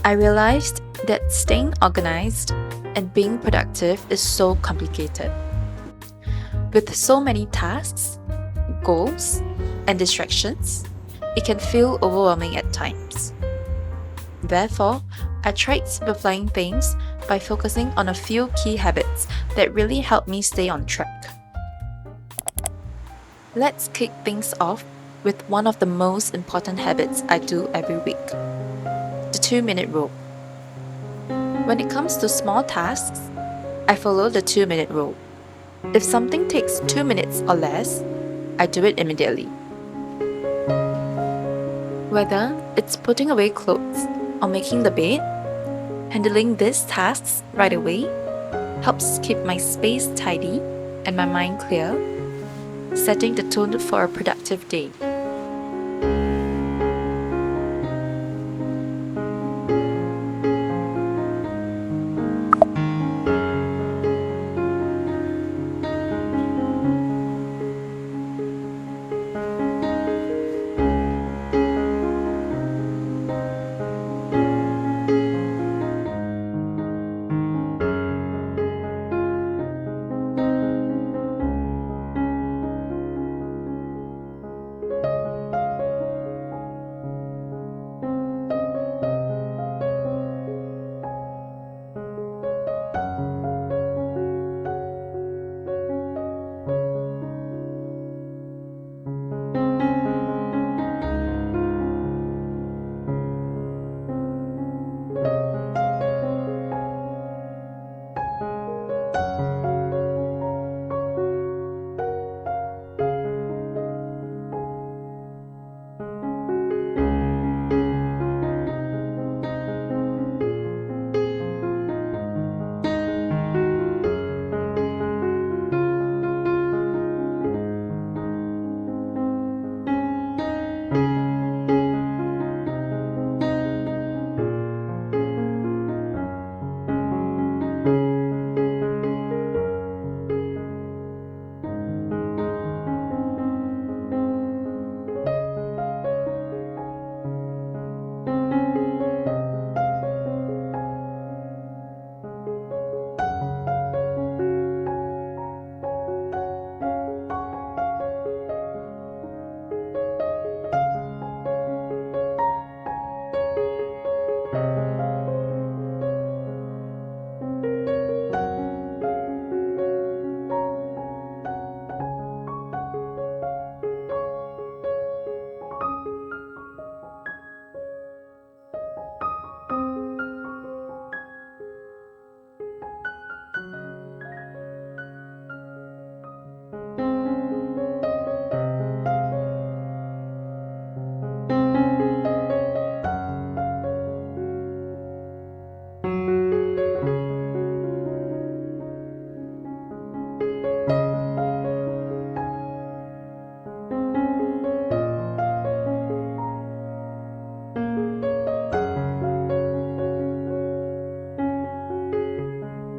I realized that staying organized and being productive is so complicated. With so many tasks, goals, and distractions, it can feel overwhelming at times. Therefore, I tried simplifying things by focusing on a few key habits that really help me stay on track. Let's kick things off with one of the most important habits I do every week: the 2-minute rule. When it comes to small tasks, I follow the 2-minute rule. If something takes 2 minutes or less, I do it immediately. Whether it's putting away clothes or making the bed, handling these tasks right away helps keep my space tidy and my mind clear, setting the tone for a productive day.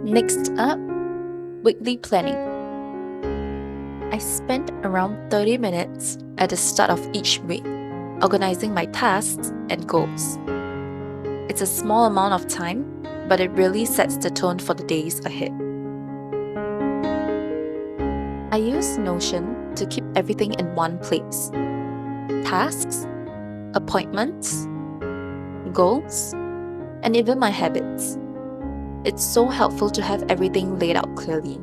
Next up, weekly planning. I spend around 30 minutes at the start of each week organizing my tasks and goals. It's a small amount of time, but it really sets the tone for the days ahead. I use Notion to keep everything in one place: tasks, appointments, goals, and even my habits. It's so helpful to have everything laid out clearly.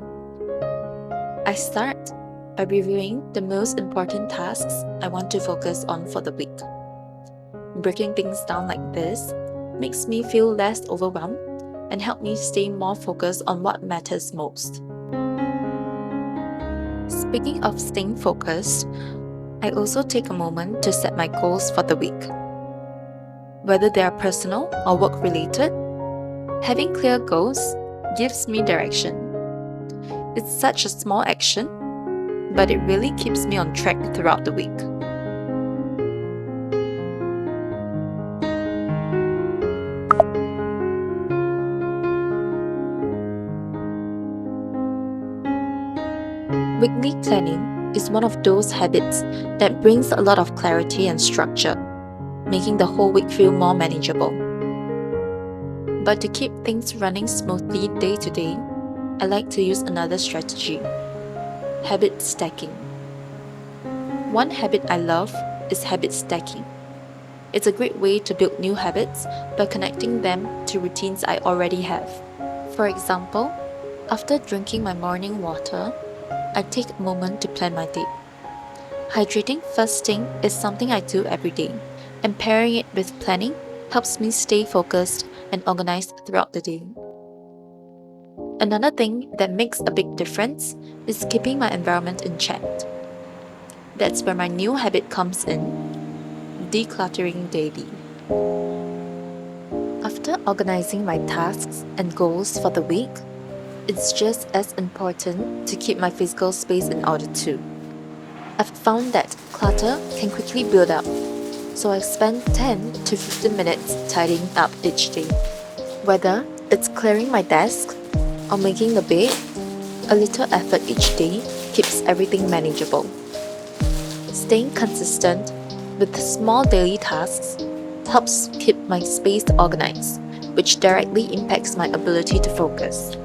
I start by reviewing the most important tasks I want to focus on for the week. Breaking things down like this makes me feel less overwhelmed and help me stay more focused on what matters most. Speaking of staying focused, I also take a moment to set my goals for the week. Whether they are personal or work related, having clear goals gives me direction. It's such a small action, but it really keeps me on track throughout the week. Weekly planning is one of those habits that brings a lot of clarity and structure, making the whole week feel more manageable. But to keep things running smoothly day to day, I like to use another strategy: habit stacking. One habit I love is habit stacking. It's a great way to build new habits by connecting them to routines I already have. For example, after drinking my morning water, I take a moment to plan my day. Hydrating first thing is something I do every day, and pairing it with planning helps me stay focused and organized throughout the day. Another thing that makes a big difference is keeping my environment in check. That's where my new habit comes in: decluttering daily. After organizing my tasks and goals for the week, it's just as important to keep my physical space in order too. I've found that clutter can quickly build up, so I spend 10 to 15 minutes tidying up each day. Whether it's clearing my desk or making the bed, a little effort each day keeps everything manageable. Staying consistent with small daily tasks helps keep my space organized, which directly impacts my ability to focus.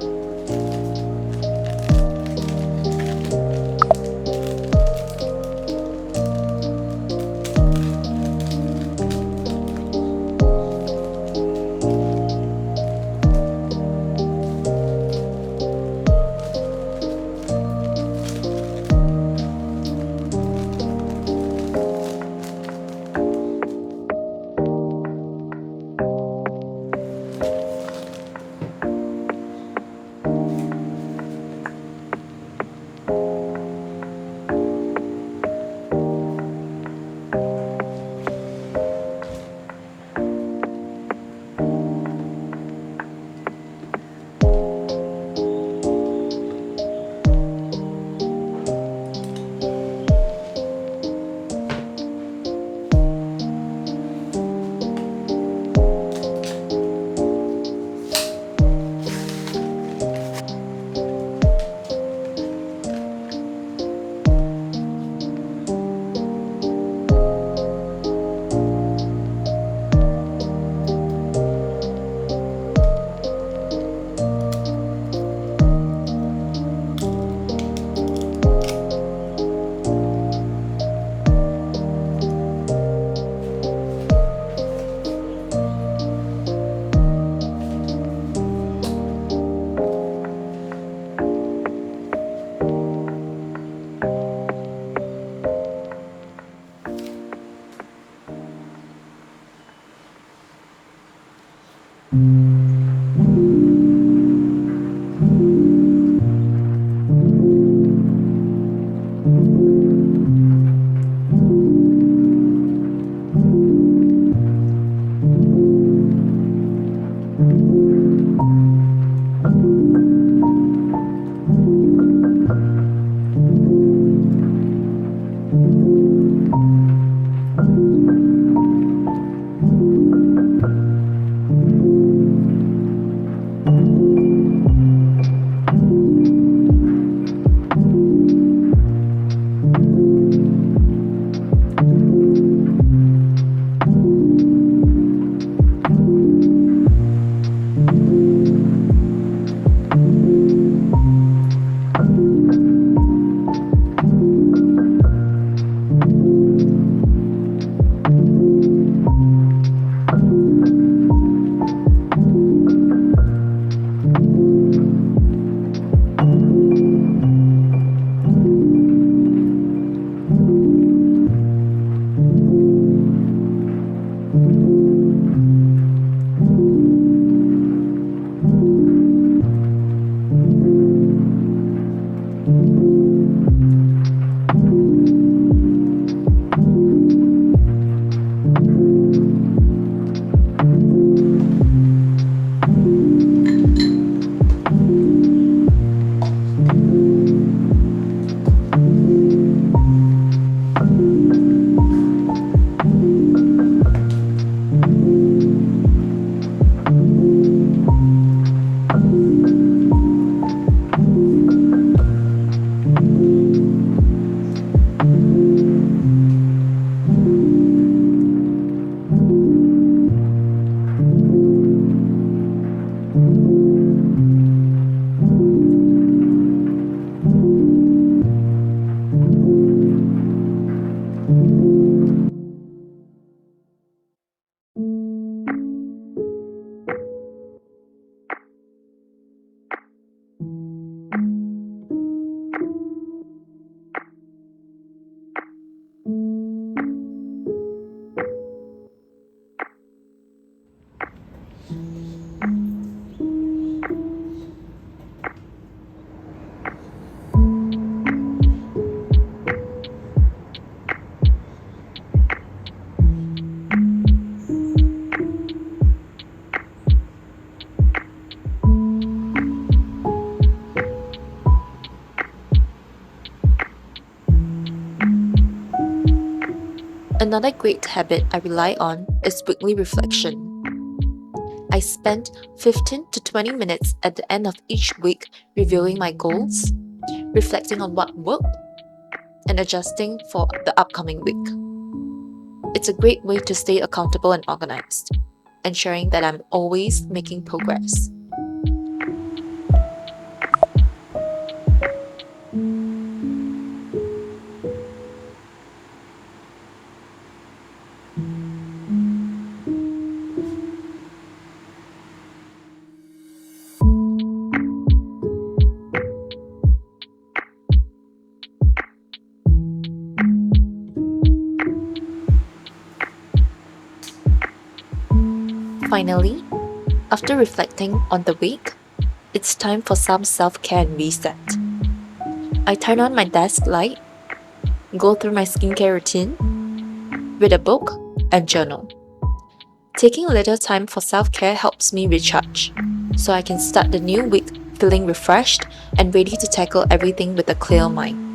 Another great habit I rely on is weekly reflection. I spend 15 to 20 minutes at the end of each week reviewing my goals, reflecting on what worked, and adjusting for the upcoming week. It's a great way to stay accountable and organized, ensuring that I'm always making progress. Finally, after reflecting on the week, it's time for some self-care and reset. I turn on my desk light, go through my skincare routine, read a book, and journal. Taking a little time for self-care helps me recharge, so I can start the new week feeling refreshed and ready to tackle everything with a clear mind.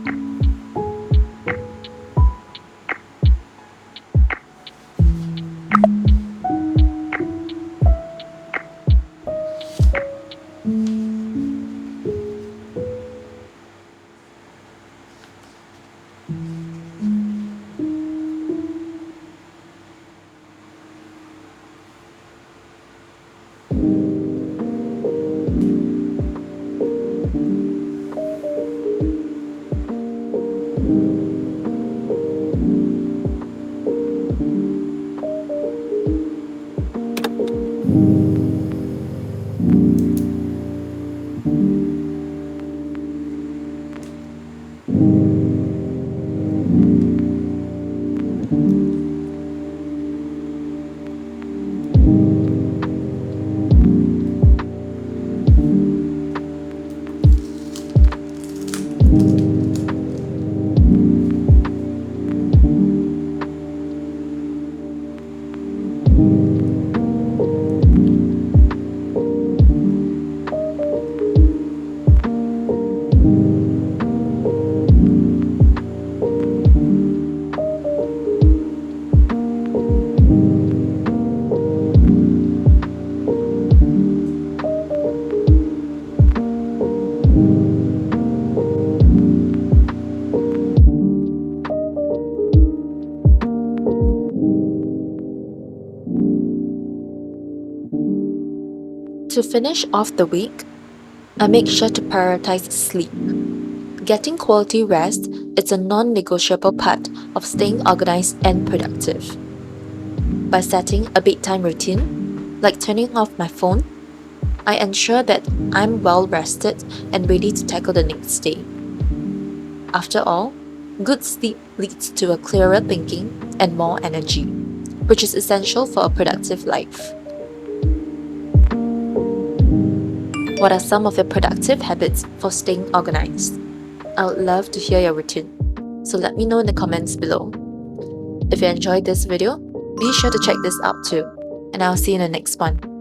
To finish off the week, I make sure to prioritize sleep. Getting quality rest is a non-negotiable part of staying organized and productive. By setting a bedtime routine, like turning off my phone, I ensure that I'm well rested and ready to tackle the next day. After all, good sleep leads to a clearer thinking and more energy, which is essential for a productive life. What are some of your productive habits for staying organized? I would love to hear your routine, so let me know in the comments below. If you enjoyed this video, be sure to check this out too, and I'll see you in the next one.